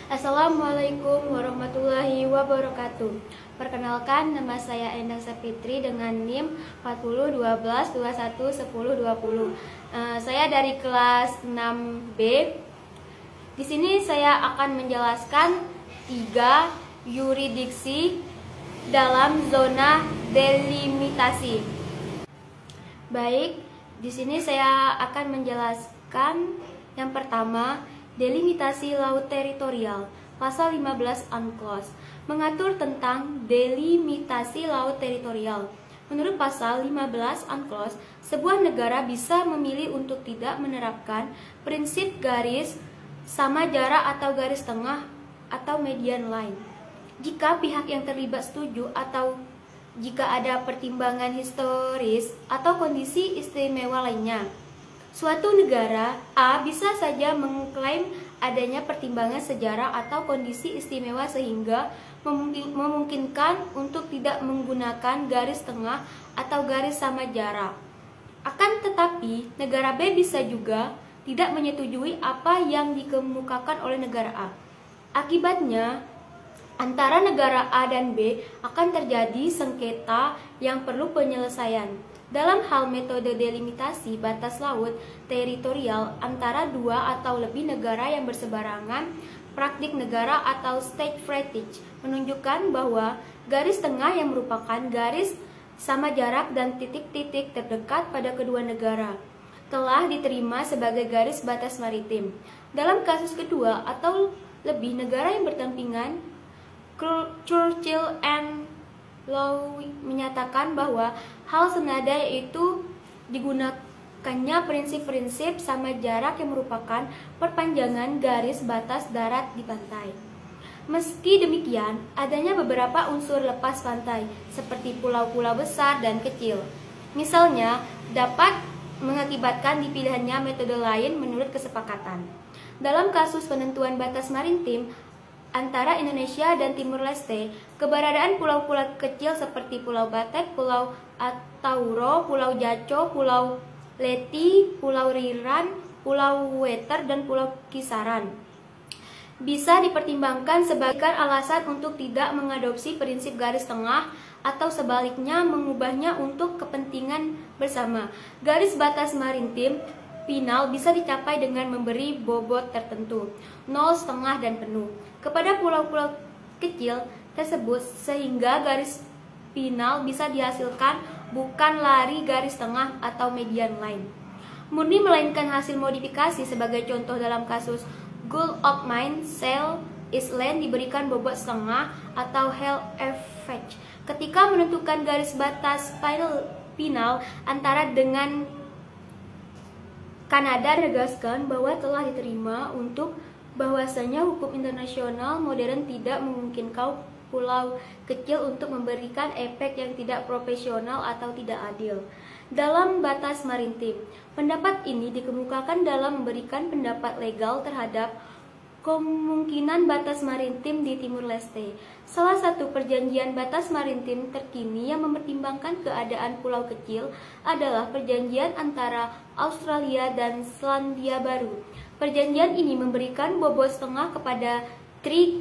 Assalamualaikum warahmatullahi wabarakatuh. Perkenalkan, nama saya Endang Sapitri dengan NIM 4012211020. Saya dari kelas 6B. Di sini saya akan menjelaskan 3 yurisdiksi dalam zona delimitasi. Baik, di sini saya akan menjelaskan yang pertama, delimitasi laut teritorial. Pasal 15 UNCLOS mengatur tentang delimitasi laut teritorial. Menurut pasal 15 UNCLOS, sebuah negara bisa memilih untuk tidak menerapkan prinsip garis sama jarak atau garis tengah atau median line jika pihak yang terlibat setuju atau jika ada pertimbangan historis atau kondisi istimewa lainnya. Suatu negara A bisa saja mengklaim adanya pertimbangan sejarah atau kondisi istimewa sehingga memungkinkan untuk tidak menggunakan garis tengah atau garis sama jarak. Akan tetapi, negara B bisa juga tidak menyetujui apa yang dikemukakan oleh negara A. Akibatnya, antara negara A dan B akan terjadi sengketa yang perlu penyelesaian. Dalam hal metode delimitasi batas laut teritorial antara 2 atau lebih negara yang berseberangan, praktik negara atau state frontage menunjukkan bahwa garis tengah yang merupakan garis sama jarak dan titik-titik terdekat pada kedua negara telah diterima sebagai garis batas maritim. Dalam kasus kedua atau lebih negara yang berdampingan, Churchill and Law menyatakan bahwa hal senada yaitu digunakannya prinsip-prinsip sama jarak yang merupakan perpanjangan garis batas darat di pantai. Meski demikian, adanya beberapa unsur lepas pantai seperti pulau-pulau besar dan kecil. Misalnya, dapat mengakibatkan dipilihnya metode lain menurut kesepakatan. Dalam kasus penentuan batas maritim antara Indonesia dan Timur Leste, keberadaan pulau-pulau kecil seperti Pulau Batek, Pulau Atauro, Pulau Jaco, Pulau Leti, Pulau Riran, Pulau Weter, dan Pulau Kisaran bisa dipertimbangkan sebagai alasan untuk tidak mengadopsi prinsip garis tengah atau sebaliknya mengubahnya untuk kepentingan bersama. Garis batas maritim final bisa dicapai dengan memberi bobot tertentu, 0, setengah, dan penuh kepada pulau-pulau kecil tersebut sehingga garis final bisa dihasilkan bukan lari garis tengah atau median line murni melainkan hasil modifikasi. Sebagai contoh dalam kasus Gulf of Maine, Sail Island diberikan bobot setengah atau Hell effect ketika menentukan garis batas final antara dengan Kanada menegaskan bahwa telah diterima untuk bahwasanya hukum internasional modern tidak memungkinkan pulau kecil untuk memberikan efek yang tidak proporsional atau tidak adil dalam batas maritim. Pendapat ini dikemukakan dalam memberikan pendapat legal terhadap kemungkinan batas maritim di Timur Leste. Salah satu perjanjian batas maritim terkini yang mempertimbangkan keadaan pulau kecil adalah perjanjian antara Australia dan Selandia Baru. Perjanjian ini memberikan bobot setengah kepada Three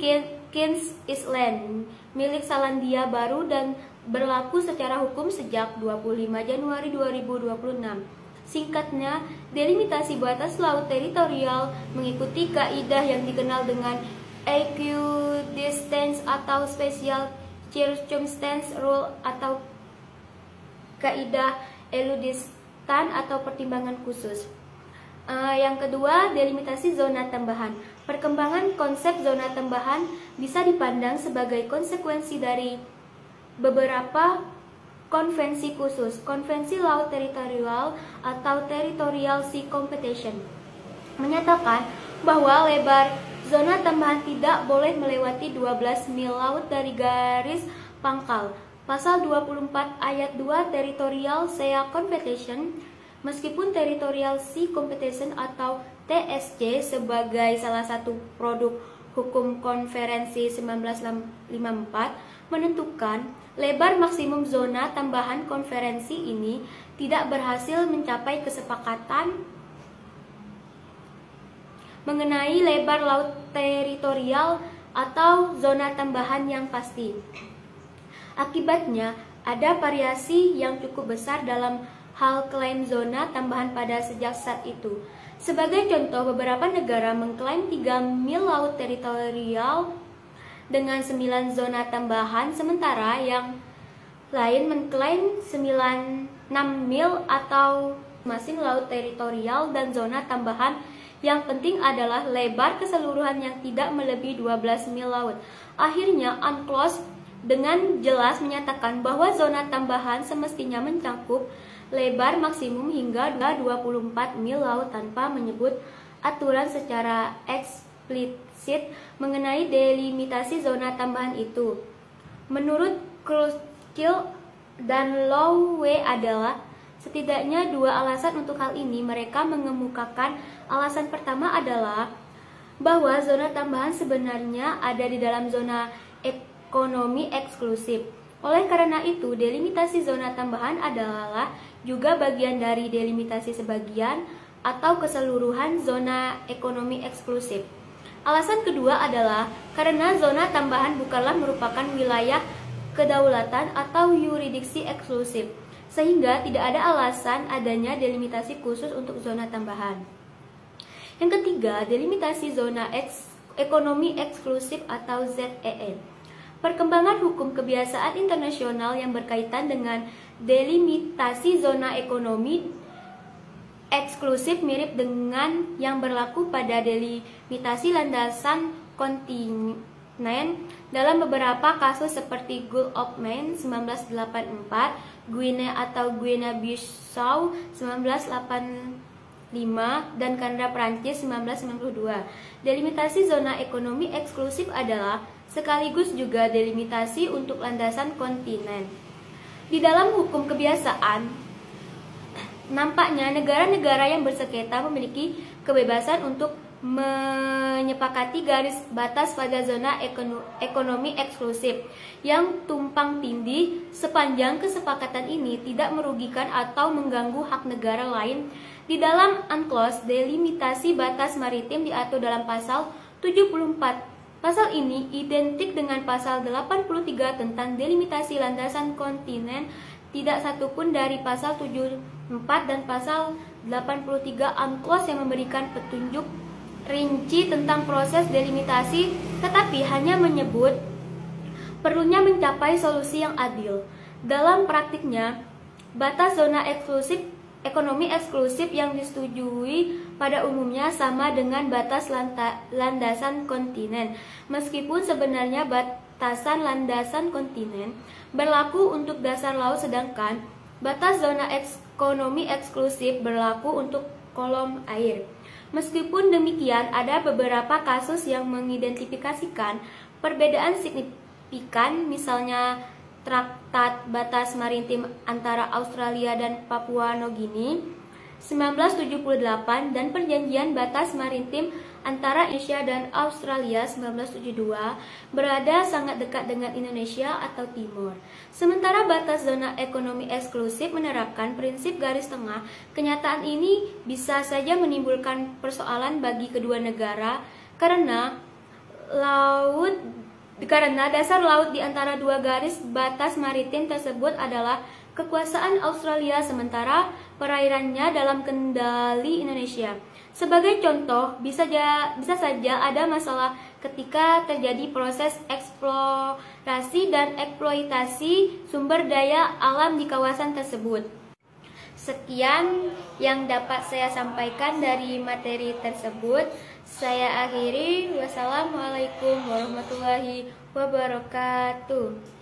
Kings Island milik Selandia Baru dan berlaku secara hukum sejak 25 Januari 2026. Singkatnya, delimitasi batas laut teritorial mengikuti kaidah yang dikenal dengan equidistance atau special circumstance rule atau kaidah eludistan atau pertimbangan khusus. Yang kedua, delimitasi zona tambahan. Perkembangan konsep zona tambahan bisa dipandang sebagai konsekuensi dari beberapa konvensi khusus. Konvensi Laut Teritorial atau Territorial Sea Competition menyatakan bahwa lebar zona tambahan tidak boleh melewati 12 mil laut dari garis pangkal. Pasal 24 ayat 2 Territorial Sea Competition. Meskipun Territorial Sea Competition atau TSC sebagai salah satu produk hukum konferensi 1954 menentukan lebar maksimum zona tambahan, konferensi ini tidak berhasil mencapai kesepakatan mengenai lebar laut teritorial atau zona tambahan yang pasti. Akibatnya, ada variasi yang cukup besar dalam hal klaim zona tambahan pada sejak saat itu. Sebagai contoh, beberapa negara mengklaim 3 mil laut teritorial dengan 9 zona tambahan, sementara yang lain mengklaim 6 mil atau masing laut teritorial dan zona tambahan. Yang penting adalah lebar keseluruhan yang tidak melebihi 12 mil laut. Akhirnya, UNCLOS dengan jelas menyatakan bahwa zona tambahan semestinya mencakup lebar maksimum hingga 24 mil laut tanpa menyebut aturan secara eksplisit mengenai delimitasi zona tambahan itu. Menurut Crutchfield dan Lowe adalah setidaknya 2 alasan untuk hal ini. Mereka mengemukakan alasan pertama adalah bahwa zona tambahan sebenarnya ada di dalam zona ekonomi eksklusif. Oleh karena itu, delimitasi zona tambahan adalah juga bagian dari delimitasi sebagian atau keseluruhan zona ekonomi eksklusif. Alasan kedua adalah karena zona tambahan bukanlah merupakan wilayah kedaulatan atau yurisdiksi eksklusif, sehingga tidak ada alasan adanya delimitasi khusus untuk zona tambahan. Yang ketiga, delimitasi zona ekonomi eksklusif atau ZEE. Perkembangan hukum kebiasaan internasional yang berkaitan dengan delimitasi zona ekonomi eksklusif mirip dengan yang berlaku pada delimitasi landasan kontinen dalam beberapa kasus seperti Gulf of Maine 1984, Guinea atau Guinea-Bissau 1985, dan Kanada Prancis 1992. Delimitasi zona ekonomi eksklusif adalah sekaligus juga delimitasi untuk landasan kontinen. Di dalam hukum kebiasaan, nampaknya negara-negara yang bersengketa memiliki kebebasan untuk menyepakati garis batas pada zona ekonomi eksklusif yang tumpang tindih sepanjang kesepakatan ini tidak merugikan atau mengganggu hak negara lain. Di dalam UNCLOS, delimitasi batas maritim diatur dalam pasal 74. Pasal ini identik dengan pasal 83 tentang delimitasi landasan kontinen. Tidak satupun dari pasal 74 dan pasal 83 UNCLOS yang memberikan petunjuk rinci tentang proses delimitasi, tetapi hanya menyebut perlunya mencapai solusi yang adil. Dalam praktiknya, batas zona ekonomi eksklusif yang disetujui pada umumnya sama dengan batas landasan kontinen, meskipun sebenarnya batasan landasan kontinen berlaku untuk dasar laut, sedangkan batas zona ekonomi eksklusif berlaku untuk kolom air. Meskipun demikian, ada beberapa kasus yang mengidentifikasikan perbedaan signifikan, misalnya Traktat Batas Maritim antara Australia dan Papua Nugini 1978 dan Perjanjian Batas Maritim antara Indonesia dan Australia 1972 berada sangat dekat dengan Indonesia atau Timor. Sementara batas zona ekonomi eksklusif menerapkan prinsip garis tengah. Kenyataan ini bisa saja menimbulkan persoalan bagi kedua negara karena dasar laut di antara dua garis batas maritim tersebut adalah kekuasaan Australia, sementara perairannya dalam kendali Indonesia. Sebagai contoh, bisa saja ada masalah ketika terjadi proses eksplorasi dan eksploitasi sumber daya alam di kawasan tersebut. Sekian yang dapat saya sampaikan dari materi tersebut. Saya akhiri. Wassalamualaikum warahmatullahi wabarakatuh.